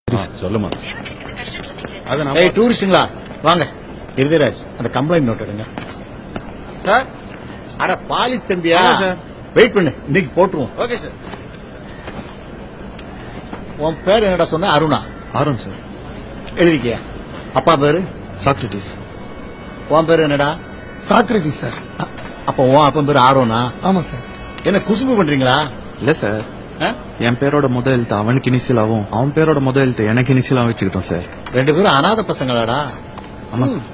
சொல்லுமா. டூரிஸ்டுங்களா வாங்க. இருதராஜ் அந்த கம்ப்ளைண்ட் நோட் எடுங்க சார். அட பாலிஸ் தம்பியா சார், வெயிட் பண்ணு, இன்னைக்கு போட்டுருவோம். Okay sir. உன் பேர் என்னடா சொன்ன? அருணா? Aaron sir. எழுதிக்கியா? அப்பா பேரு? சாக்ரட்டிஸ். உன் பேரு என்னடா? Socrates sir. அப்ப உன் அப்பன் பேரு ஆரோனா? ஆமா சார். என்ன குசும்பு பண்றீங்களா? இல்ல சார், என் பேரோட முதல் எழுத்து அவனுக்கு இனிஷியலாவும் அவன் பேரோட முதல் எழுத்து எனக்கு இனிஷியலாவும் வச்சுக்கிட்டோம் சார். ரெண்டு பேரும் அனாதை பசங்களாடா? ஆமா சார்.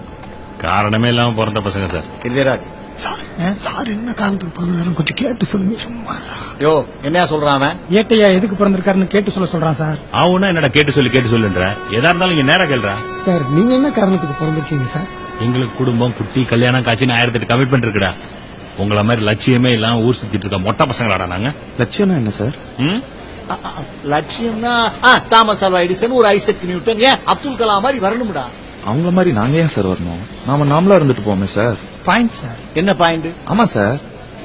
காரணமே இல்லாம பிறந்த பசங்க சார். இருதராஜ் சார் என்ன காரணத்துக்கு பிறந்தாலும் கொஞ்சம் கேட்டு சொல்லுங்க. சும்மா யோ என்னையா சொல்றான் அவன்? ஏட்டையா எதுக்கு பிறந்திருக்காருன்னு கேட்டு சொல்றான் சார். அவனா என்னடா கேட்டு சொல்லுன்ற? எதா இருந்தாலும் இங்க நேரம் கேள்றா. சார் நீங்க என்ன காரணத்துக்கு பிறந்திருக்கீங்க சார்? எங்களுக்கு குடும்பம், குட்டி, கல்யாணம், காட்சின்னு 1008 கமிட்மெண்ட் இருக்குடா. உங்கள மாதிரி லட்சியமே இல்லாம ஊர் சுத்திட்டு இருக்க மொட்டை பசங்களாடா நாங்க. லட்சியம்னா என்ன சார்? லட்சியம்னா தாமஸ் ஆல்வா எடிசன், ஒரு ஐசக் நியூட்டன், ஏன் அப்துல் கலாம் மாதிரி வரணும்டா. அவங்கள மாதிரி நாங்க ஏன் சார் வரணும்? நாமளா இருந்துட்டு போமே சார். Point sir. என்ன பாயிண்ட்? ஆமா சார்,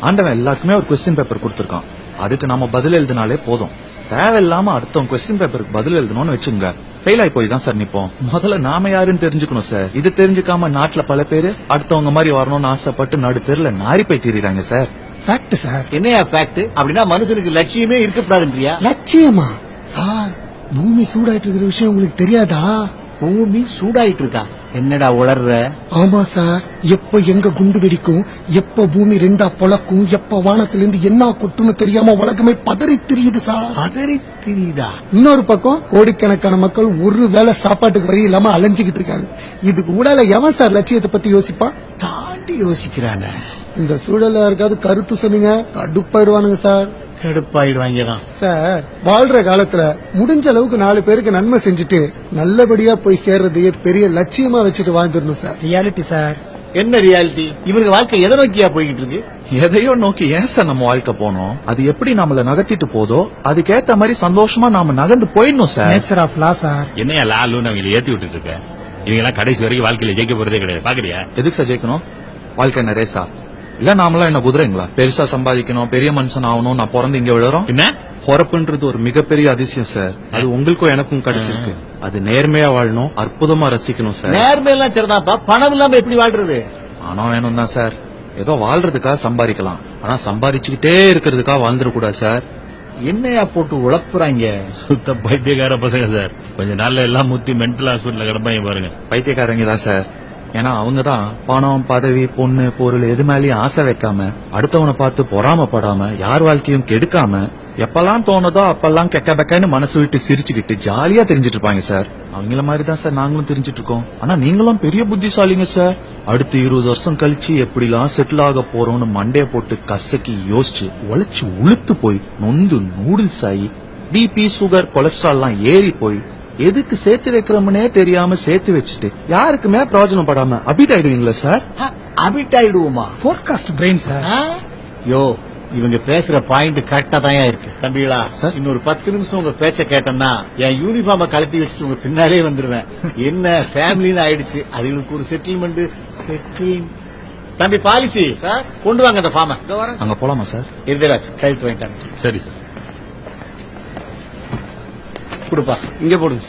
ஆண்டவன் எல்லாருக்குமே ஒரு கொஸ்டின் பேப்பர் கொடுத்திருக்கான். அதுக்கு நாம பதில் எழுதினாலே போதும். தேவையில்லாம அடுத்தவங்க கொஸ்டின் பேப்பருக்கு பதில் எழுதணும்னு வச்சுங்க, ஃபெயில் ஆகி போய் தான் சார் நிப்போம். முதல்ல நாம யாருன்னு தெரிஞ்சுக்கணும் சார். இது தெரிஞ்சுக்காம நாட்டுல பல பேரு அடுத்தவங்க மாதிரி வரணும்னு ஆசைப்பட்டு நடு தெருல நாரி போய் திரிறாங்க சார். Fact sir. என்னையா ஃபேக்ட்? அப்படின்னா மனுஷனுக்கு லட்சியமே இருக்கக்கூடாதுன்றியா? லட்சியமா சார்? பூமி சூடாயிட்டு இருக்கிற விஷயம் உங்களுக்கு தெரியாதா? பூமி சூடாயிட்டு இருக்கா? என்னடா உளர்ற? ஆமா சார். எப்ப எங்க குண்டு வெடிக்கும், எப்ப பூமி ரெண்டா பொளக்கும், எப்ப வானத்துல இருந்து என்ன கொட்டுன்னு தெரியாம உலகமே பதறி தெரியுது சார். பதறி தெரியுதா? இன்னொரு பக்கம் கோடிக்கணக்கான மக்கள் ஒரு வேளை சாப்பாட்டுக்கு வழி இல்லாம அலைஞ்சுக்கிட்டு இருக்காங்க. இதுக்கு ஊடால எவன் சார் லட்சியத்தை பத்தி யோசிப்பான்? தாண்டி யோசிக்கிறானே. இந்த சூழல்ல யாருக்காவது கருத்து சொன்னீங்க கடுப்பாயிடுவானுங்க சார். கடுப்பாயிடுவாங்க தான் சார். வாழ்ற காலத்துல முடிஞ்ச அளவுக்கு 4 பேருக்கு நன்மை செஞ்சுட்டு நல்லபடியா போய் சேர்றதையே பெரிய லட்சியமா வச்சுட்டு வாழ்ந்துடணும் சார். Reality sir. என்ன ரியாலிட்டி? இவனுக்கு வாழ்க்கை எதை நோக்கியா போய்கிட்டு இருக்கு? எதையோ நோக்கி ஏன் சார் நம்ம வாழ்க்கை போனோம்? அது எப்படி நம்மள நகர்த்திட்டு போதோ அதுக்கேத்த மாதிரி சந்தோஷமா நாம நகர்ந்து போயிடணும் sir. Nature of law sir. என்னையா லாலுன்னு அவங்க ஏத்தி விட்டுட்டு இருக்க? இவங்க எல்லாம் கடைசி வரைக்கும் வாழ்க்கையில ஜெயிக்க போறதே கிடையாது. பாக்குறியா? எதுக்கு சார் ஜெயிக்கணும்? வாழ்க்கை என்ன ரேசா? இல்ல நாமெல்லாம் என்ன குதிரைங்களா? பெருசா சம்பாதிக்கணும், பெரிய மனுஷன் ஆகணும், நான் பிறந்து இங்க விழுறோம். என்ன பொறப்புன்றது ஒரு மிகப்பெரிய அதிசயம் சார். அது உங்களுக்கும் எனக்கும் கிடைச்சிருக்கு. அது நேர்மையா வாழணும், அற்புதமா ரசிக்கணும் சார். நேர்மையெல்லாம் சரிதான்ப்பா, பணம் இல்லாம எப்படி வாழ்றது? ஆனா வேணும் தான் சார். ஏதோ வாழ்றதுக்காக சம்பாதிக்கலாம், ஆனா சம்பாதிச்சுக்கிட்டே இருக்கிறதுக்காக வாழ்ந்துடக்கூடாது சார். என்னையா போட்டு உழப்புறாங்க? சுத்த பைத்தியக்கார பசங்க சார். கொஞ்ச நாள்ல எல்லாம் முத்தி மென்டல் ஹாஸ்பிட்டல்ல கிடப்பாங்க பாருங்க. பைத்தியக்காரங்க தான் சார். ஏன்னா அவங்கதான் பணம், பதவி, பொண்ணு, பொருள் எது மேலயும் ஆசை வைக்காம, அடுத்தவனை பார்த்து பொறாமப்படாம, யார் வாழ்க்கையும் கெடுக்காம, எப்பெல்லாம் தோணுதோ அப்பெல்லாம் கெக்க பெக்கன்னு மனசு விட்டு சிரிச்சுக்கிட்டு ஜாலியா தெரிஞ்சிட்டு இருப்பாங்க சார். அவங்கள மாதிரி தான் சார் நாங்களும் தெரிஞ்சிட்டு இருக்கோம். ஆனா நீங்களும் பெரிய புத்திசாலிங்க சார். அடுத்து 20 வருஷம் கழிச்சு எப்படிலாம் செட்டில் ஆக போறோம்னு மண்டைய போட்டு கசக்கி யோசிச்சு உழைச்சு உளுத்து போய் நொந்து நூடுல்ஸ் ஆகி பிபி, சுகர், கொலஸ்ட்ரால் எல்லாம் ஏறி போய் எதுக்கு சேர்த்து வைக்கிறோம்னே தெரியாம சேர்த்து வச்சுட்டு யாருக்குமே பிரயோஜனம் படாம அபிட் ஆயிடுவீங்களா சார்? அபிட் ஆயிடுவோமா? Forecast brain sir. யோ இவங்க பேசுற பாயிண்ட் கரெக்டா தான் இருக்கு தம்பிகளா. இன்னொரு 10 நிமிஷம் உங்க பேச்ச கேட்டேன்னா என் யூனிஃபார்ம கழட்டி வச்சுட்டு உங்க பின்னாலே வந்துருவேன். என்ன ஃபேமிலின்னு ஆயிடுச்சு, அதுகளுக்கு ஒரு செட்டில்மெண்ட். தம்பி பாலிசி கொண்டு வாங்க அந்த ஃபார்ம. அங்க போலாமா சார்? இருதராஜ் கையெழுத்து வாங்கிட்டாங்க. சரி சார். கொடுப்பா. இங்க போடுங்க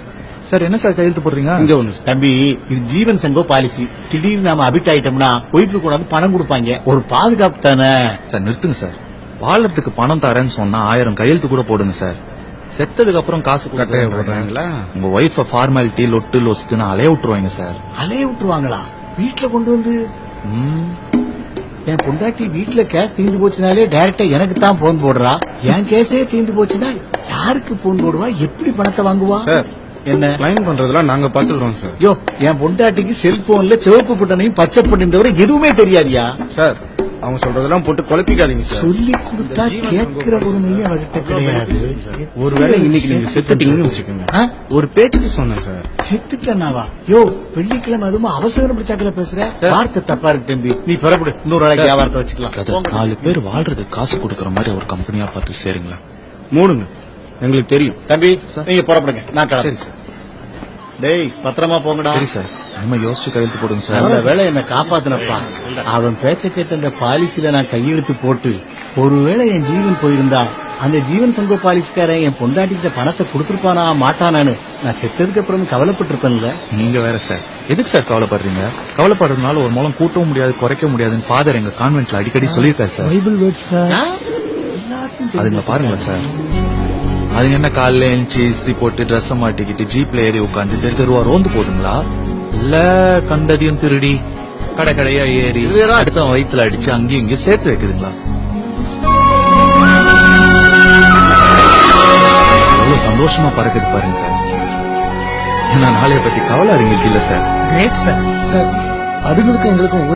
சார். என்ன சார் கையெழுத்து போடுறீங்க? இங்க ஒண்ணு தம்பி, இது ஜீவன் சங்கோ பாலிசி. திடீர்னு நாம அபிட் ஆயிட்டோம்னா ஒய்ஃபுக்கு கொண்டாந்து பணம் கொடுப்பாங்க, ஒரு பாதுகாப்பு தானே. சார் நிறுத்துங்க சார். வாழறதுக்கு பணம் தரேன்னு சொன்னா 1000 கையெழுத்து கூட போடுங்க சார். செத்ததுக்கு அப்புறம் காசு போடுறாங்களா? உங்க ஒய்ஃப ஃபார்மாலிட்டி லொட்டு லொஸ்க்குன்னு அலைய விட்டுருவாங்க சார். அலைய விட்டுருவாங்களா? வீட்டுல கொண்டு வந்து என் பொண்டாட்டி வீட்டுல கேஸ் தீர்ந்து போச்சுனாலே டைரக்டா எனக்கு தான் போன் போடுறா. என் கேஸே தீர்ந்து போச்சுன்னா யாருக்கு போன் போடுவா? எப்படி பணத்தை வாங்குவா? என்ன லைன் பண்றதெல்லாம் நாங்க பாத்துக்கிறோம் சார். யோ என் பொண்டாட்டிக்கு செல்போன்ல சிவப்பு பட்டனையும் பச்சை பட்டனையும் தவிர எதுவுமே தெரியாதியா சார்? அவங்க சொல்றதெல்லாம் போட்டு குழப்பிக்காதீங்க சார். சொல்லி கொடுத்தா கேட்கிற பொறுமையே அவகிட்ட கிடையாது. ஒருவேளை இன்னைக்கு நீங்க செத்துட்டீங்கன்னு வச்சுக்கோங்க. ஒரு பேச்சுக்கு சொன்னேன் சார். செத்துட்டனாவா? யோ வெள்ளிக்கிழமை அதுவும் அவசரம் பிடிச்சாக்கல பேசுற. வார்த்தை தப்பா இருக்கு தம்பி, நீ புறப்படு. இன்னொரு நாளைக்கு வியாபாரத்தை வச்சுக்கலாம். 4 பேர் வாழ்றதுக்கு காசு கொடுக்கற மாதிரி ஒரு கம்பெனியா பார்த்து சேருங்களா? மூடுங்க, எங்களுக்கு தெரியும். தம்பி நீங்க புறப்படுங்க, நான் சரி கிளம்புறேன். சார். டேய் பத்திரமா போங்கடா. சரி சார். நம்ம யோசிச்சு கையெழுத்து போடுங்க சார். நல்ல வேலை என்ன காப்பாத்தினப்பா. அவன் பேச்ச கேட்ட அந்த பாலிசியில நான் கையெழுத்து போட்டு ஒருவேளை என் ஜீவன் போயிருந்தா அந்த ஜீவன் சங்க பாலிசிக்காரன் என் பொண்டாட்டிக்கிட்ட பணத்தை கொடுத்துருப்பானா மாட்டானான்னு நான் செத்ததுக்கு அப்புறம் கவலைப்பட்டிருப்பேன்ல. நீங்க வேற சார், எதுக்கு சார் கவலைப்படுறீங்க? கவலைப்படுறதுனால ஒரு மூலம் கூட்டவும் முடியாது, குறைக்க முடியாதுன்னு ஃபாதர் எங்க கான்வென்ட்ல அடிக்கடி சொல்லியிருக்காரு சார். Bible word sir. அதுங்க பாருங்க சார், அதுங்க என்ன காலையில எழுந்துச்சு இஸ்திரி போட்டு ட்ரெஸ் மாட்டிக்கிட்டு ஜீப்ல ஏறி உட்காந்து தெருவா ரோந்து போதுங்களா? இல்ல கண்டதையும் திருடி கடை கடையா ஏறி அடுத்த வயிற்றுல அடிச்சு அங்கேயும் இங்கேயும் சேர்த்து வைக்குதுங்களா? எவ்வளவு சந்தோஷமா பறக்குது பாருங்க சார். ஏன்னா நாளைய பத்தி கவலை அதுங்களுக்கு இல்ல சார். Great sir. சார் அதுங்களுக்கு எங்களுக்கும்